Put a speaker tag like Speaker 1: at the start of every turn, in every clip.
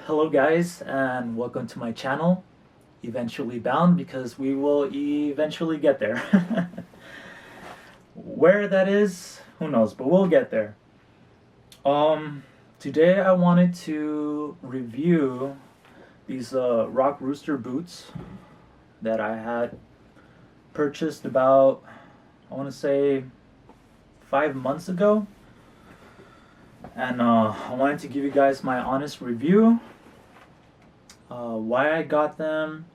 Speaker 1: Hello guys, and welcome to my channel, Eventually Bound, because we will eventually get there. Where that is, who knows, but we'll get there. Today I wanted to review these Rock Rooster boots that I had purchased about, I want to say, 5 months ago. And I wanted to give you guys my honest review, why I got them,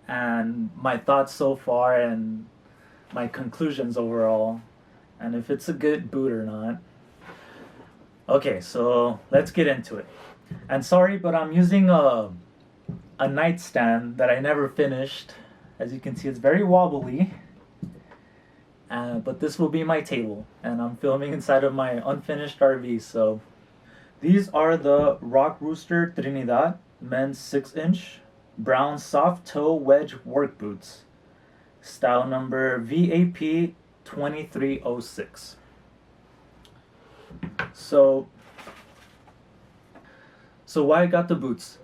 Speaker 1: and my thoughts so far, and my conclusions overall, and if it's a good boot or not. Okay, so let's get into it. And sorry, but I'm using a nightstand that I never finished. As you can see, it's very wobbly. But this will be my table, and I'm filming inside of my unfinished RV. So these are the Rock Rooster Trinidad men's 6-inch brown soft toe wedge work boots, style number VAP 2306. So why I got the boots?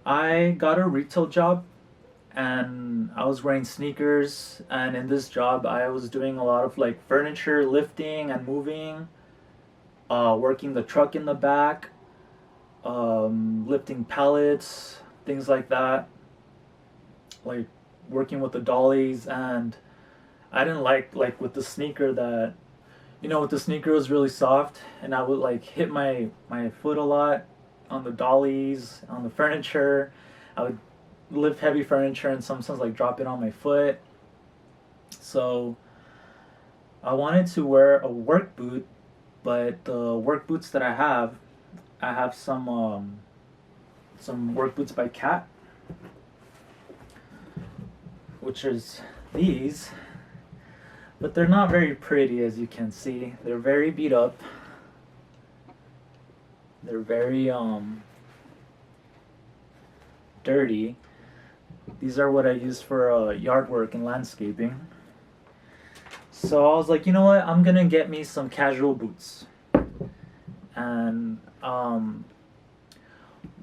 Speaker 1: I got a retail job and I was wearing sneakers, and in this job I was doing a lot of like furniture lifting and moving, working the truck in the back, lifting pallets, things like that, like working with the dollies. And I didn't like with the sneaker that, with the sneaker it was really soft, and I would like hit my foot a lot on the dollies, on the furniture. I would lift heavy furniture and sometimes like drop it on my foot. So I wanted to wear a work boot, but the work boots that I have some work boots by Cat, which is these, but they're not very pretty, as you can see. They're very beat up. They're very dirty. These are what I use for yard work and landscaping. So I was like, you know what? I'm gonna get me some casual boots. And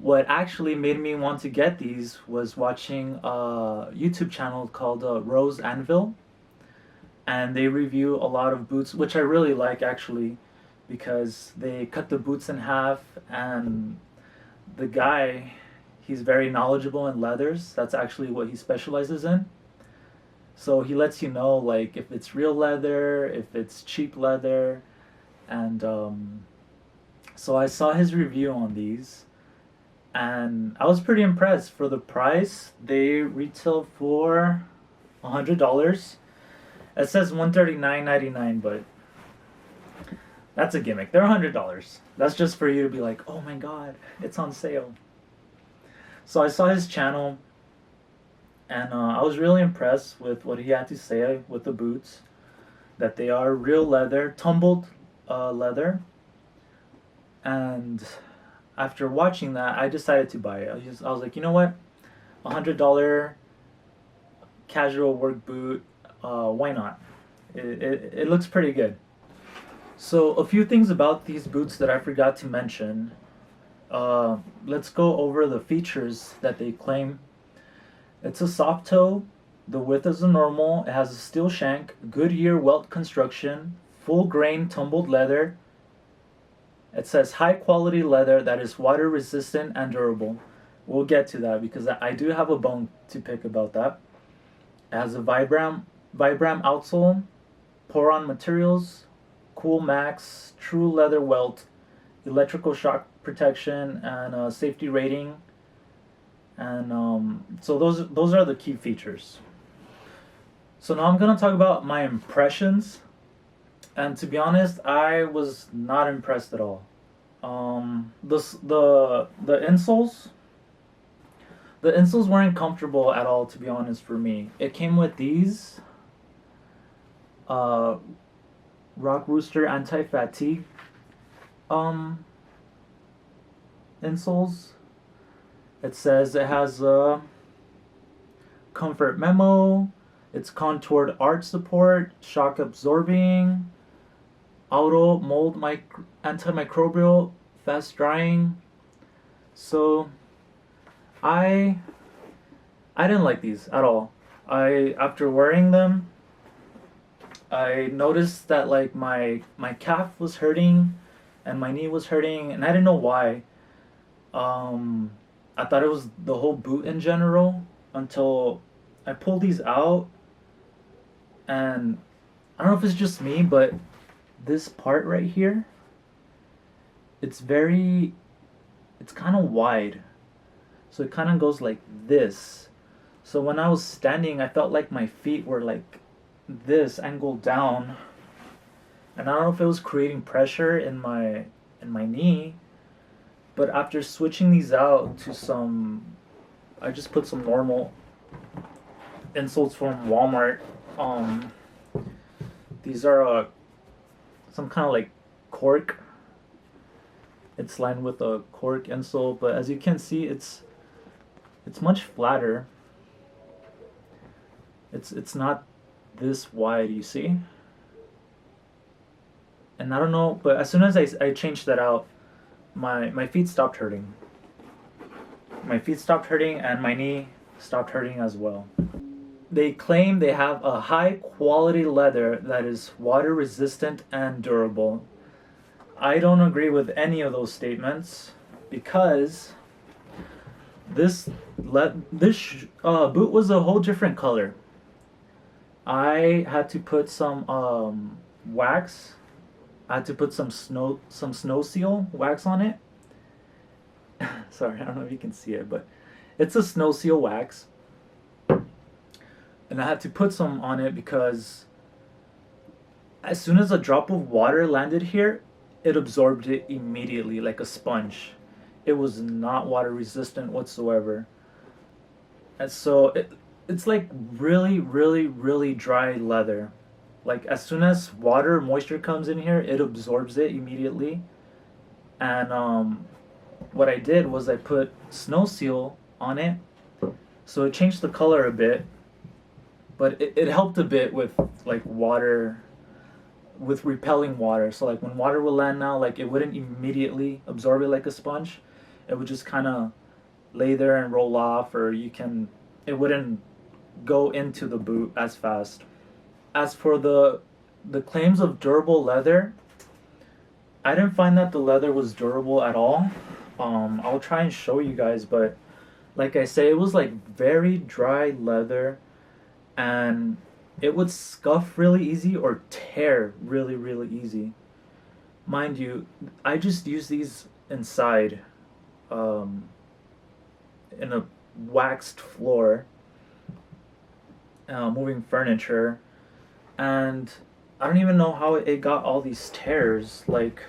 Speaker 1: what actually made me want to get these was watching a YouTube channel called Rose Anvil, and they review a lot of boots, which I really like actually, because they cut the boots in half, and the guy, he's very knowledgeable in leathers. That's actually what he specializes in. So he lets you know like if it's real leather, if it's cheap leather. And so I saw his review on these, and I was pretty impressed. For the price, they retail for $100. It says $139.99, but that's a gimmick. They're $100. That's just for you to be like, oh my god, it's on sale. So I saw his channel, and I was really impressed with what he had to say with the boots, that they are real leather, tumbled leather. And after watching that, I decided to buy it. I was like, you know what, $100 casual work boot, why not? It looks pretty good. So a few things about these boots that I forgot to mention. Let's go over the features that they claim. It's a soft toe. The width is a normal. It has a steel shank, Goodyear welt construction, full grain tumbled leather. It says high quality leather that is water resistant and durable. We'll get to that because I do have a bone to pick about that. It has a Vibram outsole, pour-on materials, Cool Max, true leather welt, electrical shock protection, and safety rating. And so those are the key features. So now I'm gonna talk about my impressions, and to be honest, I was not impressed at all. The insoles weren't comfortable at all, to be honest, for me. It came with these Rock Rooster anti-fatigue insoles. It says it has a comfort memo, it's contoured arch support, shock absorbing, auto mold antimicrobial, fast drying, So I I didn't like these at all. I After wearing them, I noticed that like my calf was hurting and my knee was hurting and I didn't know why. Um I thought it was the whole boot in general until I pulled these out, and I don't know if it's just me, but this part right here, it's very it's kind of wide. So it kind of goes like this. So when I was standing, I felt like my feet were like this angled down, and I don't know if it was creating pressure in my knee, but after switching these out to some, I just put some normal insoles from Walmart. Um, these are some kind of like cork. It's lined with a cork insole, but as you can see, it's much flatter. It's not this wide, you see. And I don't know, but as soon as I changed that out, my feet stopped hurting. My feet stopped hurting, and my knee stopped hurting as well. They claim they have a high quality leather that is water resistant and durable. I don't agree with any of those statements because this boot was a whole different color. I had to put some wax. I had to put some snow seal wax on it. Sorry, I don't know if you can see it, but it's a snow seal wax, and I had to put some on it because as soon as a drop of water landed here, it absorbed it immediately like a sponge. It was not water resistant whatsoever. And so it's like really, really, really dry leather. Like as soon as water moisture comes in here, it absorbs it immediately. And what I did was I put snow seal on it, so it changed the color a bit, but it helped a bit with like water, with repelling water. So like when water would land now, like it wouldn't immediately absorb it like a sponge. It would just kind of lay there and roll off, or it wouldn't go into the boot as fast. As for the claims of durable leather, I didn't find that the leather was durable at all. I'll try and show you guys, but like I say, it was like very dry leather, and it would scuff really easy or tear really, really easy. Mind you, I just use these inside, um, in a waxed floor, moving furniture, and I don't even know how it got all these tears. Like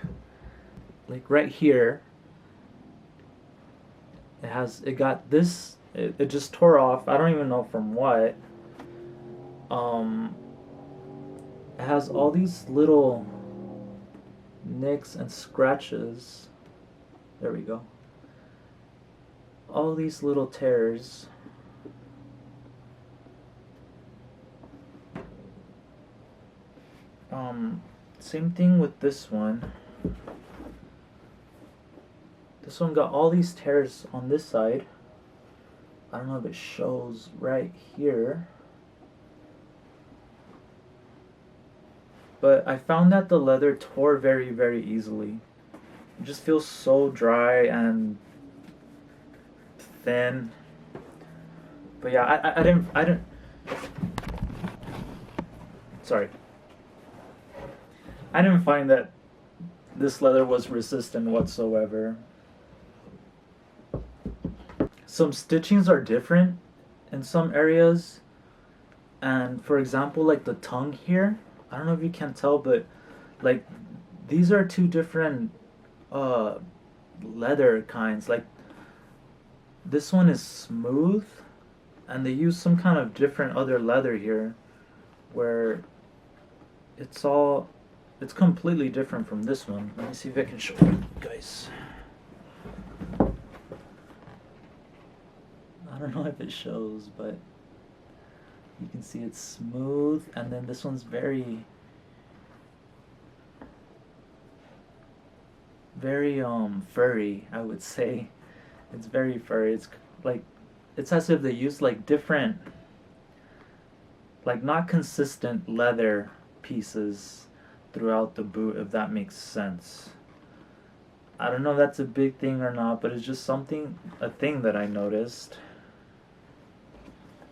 Speaker 1: right here, it got this. It just tore off. I don't even know from what. Um, it has all these little nicks and scratches. There we go. All these little tears. Same thing with this one. This one got all these tears on this side. I don't know if it shows right here. But I found that the leather tore very, very easily. It just feels so dry and thin. But yeah, I didn't, sorry. I didn't find that this leather was resistant whatsoever. Some stitchings are different in some areas, and for example, like the tongue here, I don't know if you can tell, but like these are two different uh leather kinds. Like this one is smooth, and they use some kind of different other leather here where it's completely different from this one. Let me see if I can show you guys. I don't know if it shows, but you can see it's smooth, and then this one's very, very furry, I would say. It's very furry. It's like it's as if they use like different, like not consistent leather pieces throughout the boot, if that makes sense. I don't know if that's a big thing or not, but it's just something, a thing that I noticed.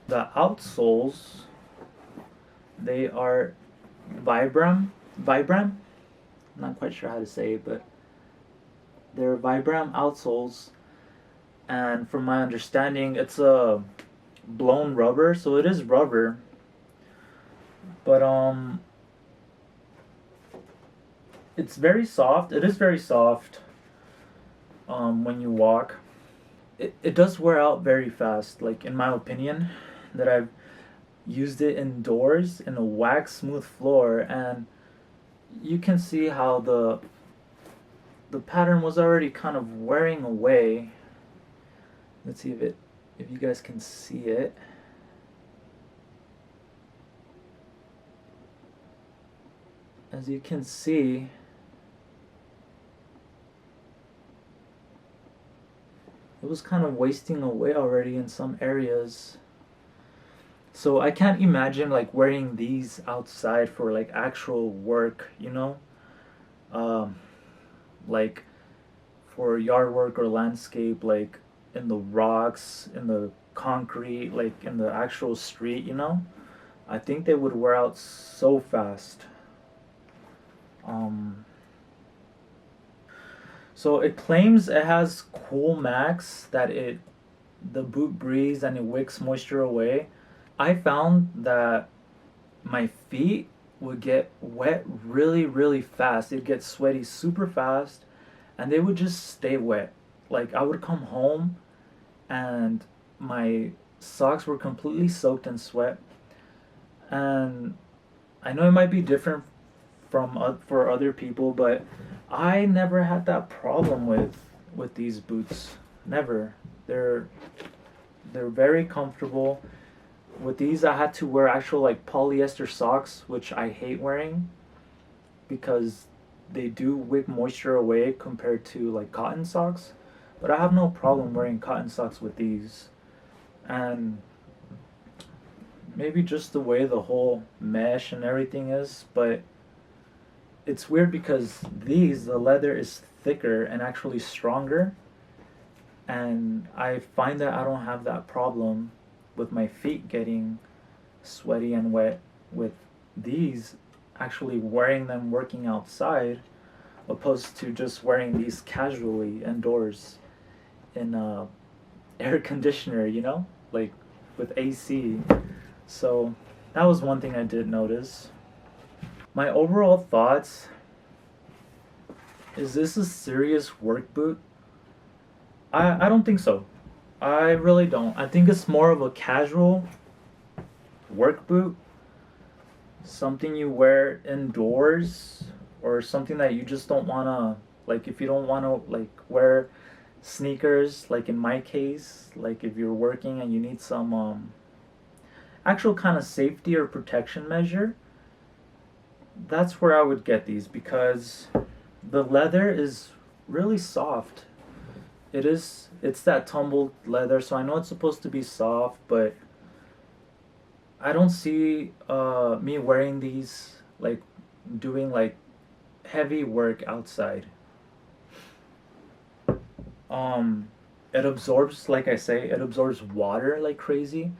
Speaker 1: The outsoles, they are Vibram. I'm not quite sure how to say it, but they're Vibram outsoles, and from my understanding, it's a blown rubber, so it is rubber, but it's very soft. It is very soft when you walk. It does wear out very fast, like in my opinion, that I've used it indoors in a wax smooth floor, and you can see how the pattern was already kind of wearing away. Let's see if you guys can see it. As you can see, it was kind of wasting away already in some areas. So I can't imagine like wearing these outside for like actual work, you know? Um, like for yard work or landscape, like in the rocks, in the concrete, like in the actual street, you know? I think they would wear out so fast. Um, so it claims it has cool max, that the boot breathes and it wicks moisture away. I found that my feet would get wet really, really fast. It'd get sweaty super fast, and they would just stay wet. Like I would come home and my socks were completely soaked in sweat. And I know it might be different for other people, but I never had that problem with these boots. Never. They're they're very comfortable. With these, I had to wear actual like polyester socks, which I hate wearing because they do wick moisture away compared to like cotton socks. But I have no problem wearing cotton socks with these. And maybe just the way the whole mesh and everything is, but it's weird because the leather is thicker and actually stronger, and I find that I don't have that problem with my feet getting sweaty and wet with these, actually wearing them working outside opposed to just wearing these casually indoors in a air conditioner, you know, like with AC. So that was one thing I did notice. My overall thoughts: is this a serious work boot? I don't think so. I really don't. I think it's more of a casual work boot, something you wear indoors, or something that you just don't want to, like if you don't want to like wear sneakers, like in my case, like if you're working and you need some actual kind of safety or protection measure, that's where I would get these because the leather is really soft. It's that tumbled leather, so I know it's supposed to be soft, but I don't see me wearing these like doing like heavy work outside. Um it absorbs, like I say, it absorbs water like crazy.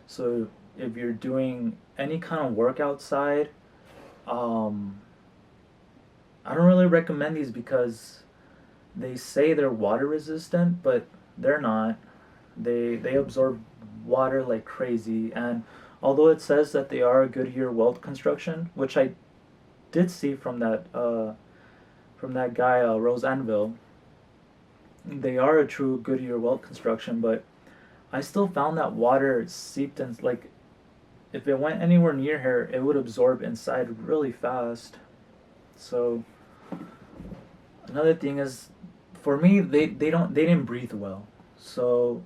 Speaker 1: So if you're doing any kind of work outside, um I don't really recommend these because they say they're water resistant, but they're not. They absorb water like crazy, and although it says that they are a Goodyear weld construction, which I did see from that guy Rose Anvil, they are a true Goodyear weld construction, but I still found that water seeped in, like if it went anywhere near her, it would absorb inside really fast. So another thing is, for me, they didn't breathe well. So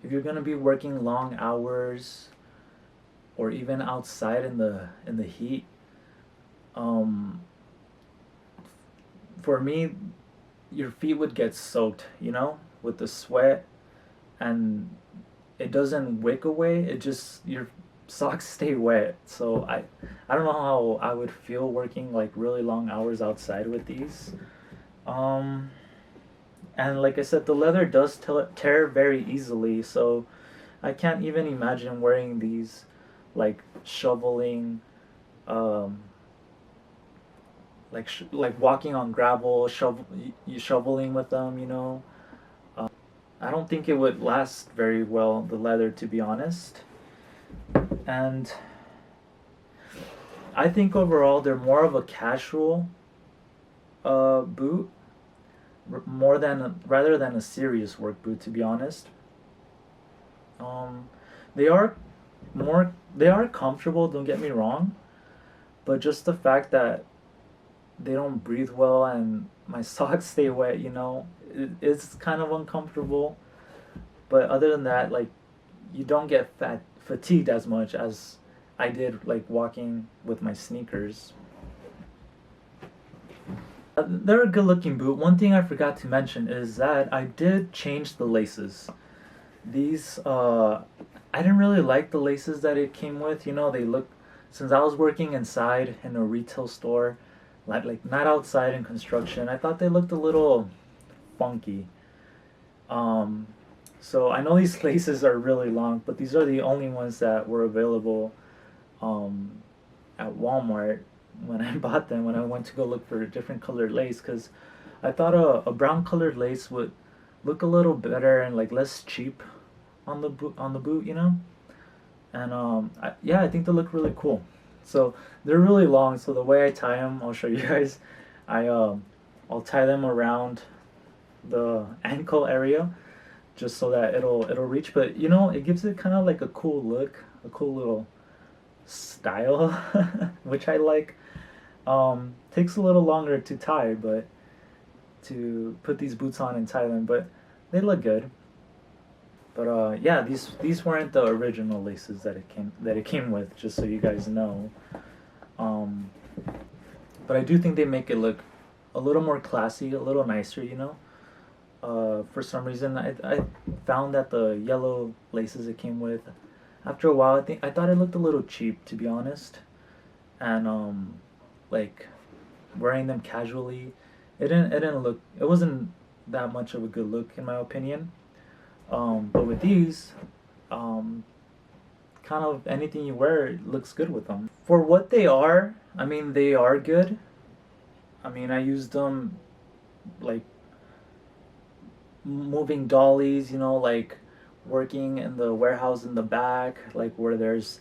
Speaker 1: if you're gonna be working long hours or even outside in the heat, um, for me, your feet would get soaked. You know, with the sweat, and it doesn't wick away. It just, your socks stay wet. So I don't know how I would feel working like really long hours outside with these. Um, and like I said, the leather does tear very easily. So I can't even imagine wearing these, like shoveling, um, like walking on gravel, you shoveling with them. I don't think it would last very well, the leather, to be honest. And I think overall they're more of a casual boot, more than rather than a serious work boot, to be honest. Um, they are they are comfortable. Don't get me wrong, but just the fact that they don't breathe well and my socks stay wet, it's kind of uncomfortable. But other than that, like, you don't get fatigued as much as I did like walking with my sneakers. They're a good looking boot. One thing I forgot to mention is that I did change the laces. These I didn't really like the laces that it came with. They look, since I was working inside in a retail store, like not outside in construction, I thought they looked a little funky. Um, so I know these laces are really long, but these are the only ones that were available um, at Walmart when I bought them. When I went to go look for a different colored lace, because I thought a brown colored lace would look a little better and like less cheap on the boot, And yeah, I think they look really cool. So they're really long. So the way I tie them, I'll show you guys. I I'll tie them around the ankle area just so that it'll reach. But it gives it kind of like a cool look, a cool little style, which I like. Takes a little longer to tie, but to put these boots on and tie them, but they look good. But yeah, these weren't the original laces that it came with, just so you guys know. Um, but I do think they make it look a little more classy, a little nicer. For some reason, I found that the yellow laces it came with, after a while, I thought it looked a little cheap, to be honest. And like wearing them casually, it wasn't that much of a good look in my opinion. But with these, kind of anything you wear it looks good with them. For what they are, I mean, they are good. I mean, I used them like moving dollies, like working in the warehouse in the back, like where there's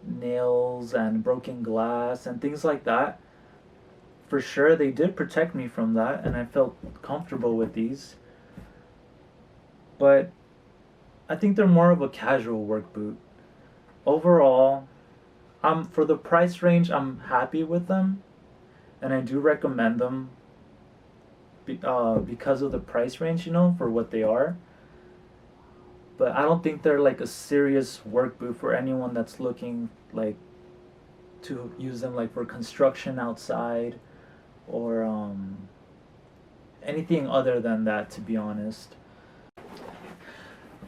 Speaker 1: nails and broken glass and things like that. For sure, they did protect me from that, and I felt comfortable with these. But I think they're more of a casual work boot. Overall, for the price range, I'm happy with them, and I do recommend them because of the price range, for what they are. But I don't think they're like a serious work boot for anyone that's looking like to use them like for construction outside or anything other than that, to be honest.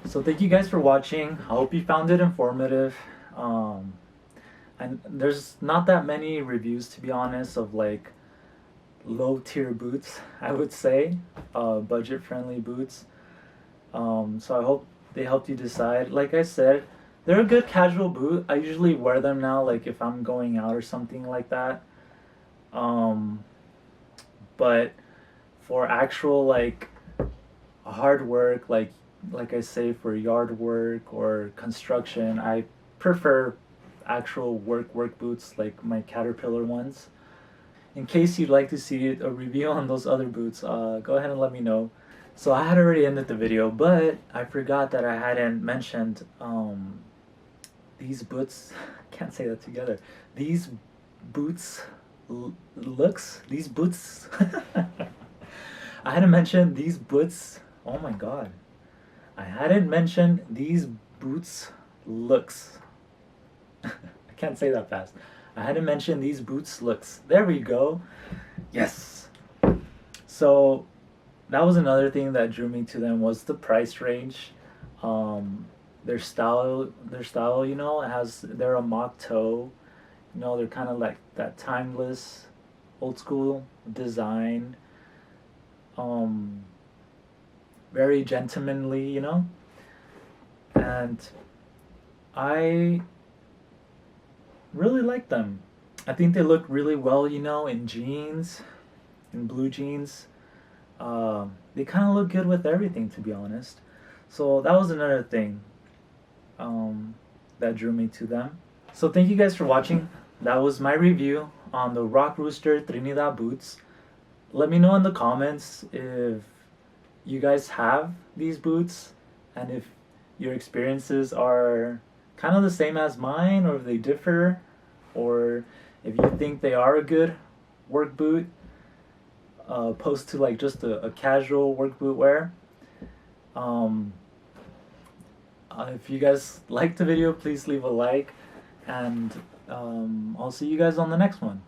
Speaker 1: So thank you guys for watching. I hope you found it informative. And there's not that many reviews, to be honest, of like low tier boots, I would say, budget friendly boots. So I hope they helped you decide. Like I said, they're a good casual boot. I usually wear them now, like if I'm going out or something like that. But for actual like hard work, like I say, for yard work or construction, I prefer actual work boots like my Caterpillar ones. In case you'd like to see a review on those other boots, go ahead and let me know. So I had already ended the video, but I forgot that I hadn't mentioned these boots. Can't say that together. These boots these boots. I hadn't mentioned these boots. Oh my god. I hadn't mentioned these boots looks. I can't say that fast. I hadn't mentioned these boots looks. There we go. Yes. So that was another thing that drew me to them was the price range. Um, their style, has they're a mock toe. They're kind of like that timeless, old school design. Um, Very gentlemanly, and I really like them. I think they look really well, in jeans, in blue jeans. They kind of look good with everything, to be honest. So that was another thing um, that drew me to them. So thank you guys for watching. That was my review on the Rock Rooster Trinidad boots. Let me know in the comments if you guys have these boots and if your experiences are kind of the same as mine or if they differ or if you think they are a good work boot opposed to like just a casual work boot wear. Um, if you guys liked the video, please leave a like and I'll see you guys on the next one.